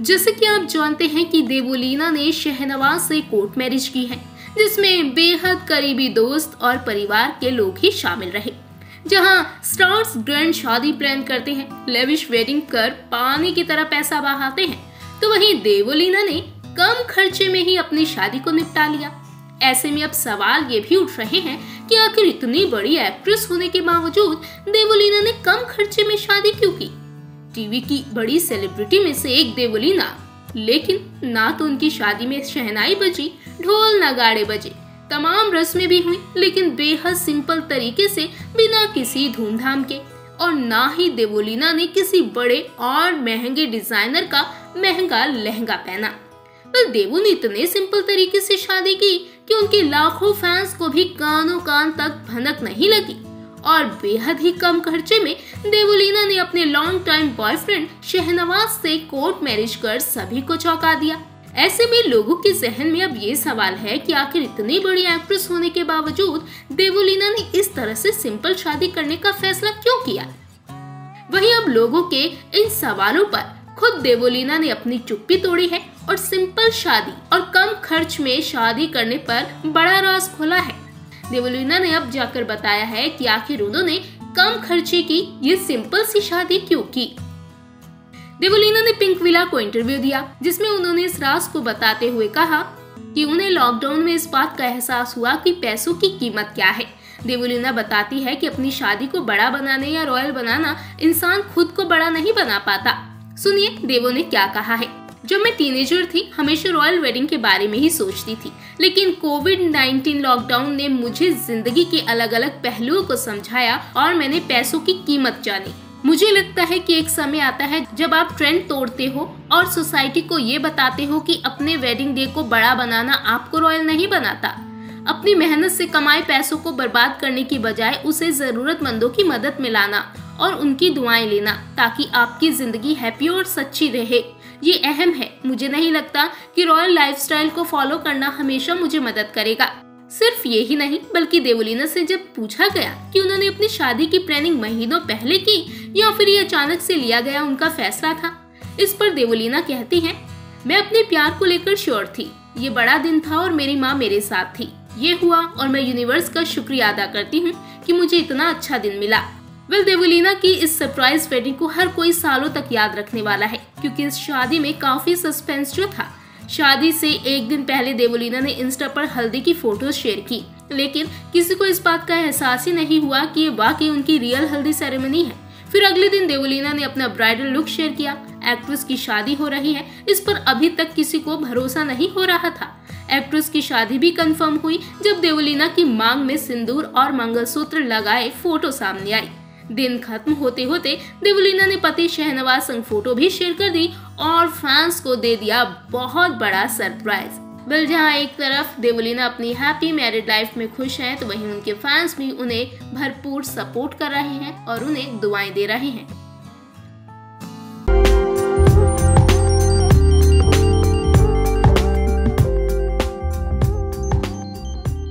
जैसे कि आप जानते हैं कि देवोलीना ने शहनवाज से कोर्ट मैरिज की है, जिसमें बेहद करीबी दोस्त और परिवार के लोग ही शामिल रहे। जहां स्टार्स ग्रैंड शादी प्लान करते हैं, लेविश वेडिंग कर पानी की तरह पैसा बहाते हैं, तो वहीं देवोलीना ने कम खर्चे में ही अपनी शादी को निपटा लिया। ऐसे में अब सवाल ये भी उठ रहे हैं कि आखिर इतनी बड़ी एक्ट्रेस होने के बावजूद देवोलीना ने कम खर्चे में शादी क्यों की। टीवी की बड़ी सेलिब्रिटी में से एक देवोलीना, लेकिन ना तो उनकी शादी में शहनाई बजी, ढोल नगाड़े बजे, तमाम रस्में भी हुई, लेकिन बेहद सिंपल तरीके से बिना किसी धूमधाम के, और ना ही देवोलीना ने किसी बड़े और महंगे डिजाइनर का महंगा लहंगा पहना। पर देवो ने इतने सिंपल तरीके से शादी की कि उनके लाखों फैंस को भी कानों कान तक भनक नहीं लगी, और बेहद ही कम खर्चे में देवोलीना ने अपने लॉन्ग टाइम बॉयफ्रेंड शहनवाज से कोर्ट मैरिज कर सभी को चौंका दिया। ऐसे में लोगों के जहन में अब ये सवाल है कि आखिर इतनी बड़ी एक्ट्रेस होने के बावजूद देवोलीना ने इस तरह से सिंपल शादी करने का फैसला क्यों किया। वहीं अब लोगों के इन सवालों पर खुद देवोलीना ने अपनी चुप्पी तोड़ी है और सिंपल शादी और कम खर्च में शादी करने पर बड़ा राज खोला है। देवोलीना ने अब जाकर बताया है कि आखिर उन्होंने कम खर्चे की ये सिंपल सी शादी क्यों की। देवोलीना ने पिंक विला को इंटरव्यू दिया, जिसमें उन्होंने इस राज को बताते हुए कहा कि उन्हें लॉकडाउन में इस बात का एहसास हुआ कि पैसों की कीमत क्या है। देवोलीना बताती है कि अपनी शादी को बड़ा बनाने या रॉयल बनाना इंसान खुद को बड़ा नहीं बना पाता। सुनिए देवो ने क्या कहा है। जब मैं टीनेजर थी, हमेशा रॉयल वेडिंग के बारे में ही सोचती थी, लेकिन कोविड-19 लॉकडाउन ने मुझे जिंदगी के अलग अलग पहलुओं को समझाया और मैंने पैसों की कीमत जानी। मुझे लगता है कि एक समय आता है जब आप ट्रेंड तोड़ते हो और सोसाइटी को ये बताते हो कि अपने वेडिंग डे को बड़ा बनाना आपको रॉयल नहीं बनाता। अपनी मेहनत से कमाए पैसों को बर्बाद करने की बजाय उसे जरूरतमंदों की मदद में लाना और उनकी दुआएं लेना, ताकि आपकी जिंदगी हैप्पी और सच्ची रहे, ये अहम है। मुझे नहीं लगता कि रॉयल लाइफस्टाइल को फॉलो करना हमेशा मुझे मदद करेगा। सिर्फ ये ही नहीं, बल्कि देवोलीना से जब पूछा गया कि उन्होंने अपनी शादी की प्लानिंग महीनों पहले की या फिर ये अचानक से लिया गया उनका फैसला था, इस पर देवोलीना कहती हैं, मैं अपने प्यार को लेकर श्योर थी। ये बड़ा दिन था और मेरी माँ मेरे साथ थी। ये हुआ और मैं यूनिवर्स का शुक्रिया अदा करती हूँ कि मुझे इतना अच्छा दिन मिला। देवोलीना की इस सरप्राइज वेडिंग को हर कोई सालों तक याद रखने वाला है, क्योंकि इस शादी में काफी सस्पेंस जो था। शादी से एक दिन पहले देवोलीना ने इंस्टा पर हल्दी की फोटोज शेयर की, लेकिन किसी को इस बात का एहसास ही नहीं हुआ कि ये वाकई उनकी रियल हल्दी सेरेमनी है। फिर अगले दिन देवोलीना ने अपना ब्राइडल लुक शेयर किया। एक्ट्रेस की शादी हो रही है, इस पर अभी तक किसी को भरोसा नहीं हो रहा था। एक्ट्रेस की शादी भी कंफर्म हुई जब देवोलीना की मांग में सिंदूर और मंगलसूत्र लगाए फोटो सामने आई। दिन खत्म होते होते देवोलीना ने पति शहनवाज संग फोटो भी शेयर कर दी और फैंस को दे दिया बहुत बड़ा सरप्राइज। जहां एक तरफ देवोलीना अपनी हैप्पी मैरिड लाइफ में खुश हैं, तो वहीं उनके फैंस भी उन्हें भरपूर सपोर्ट कर रहे हैं और उन्हें दुआएं दे रहे हैं।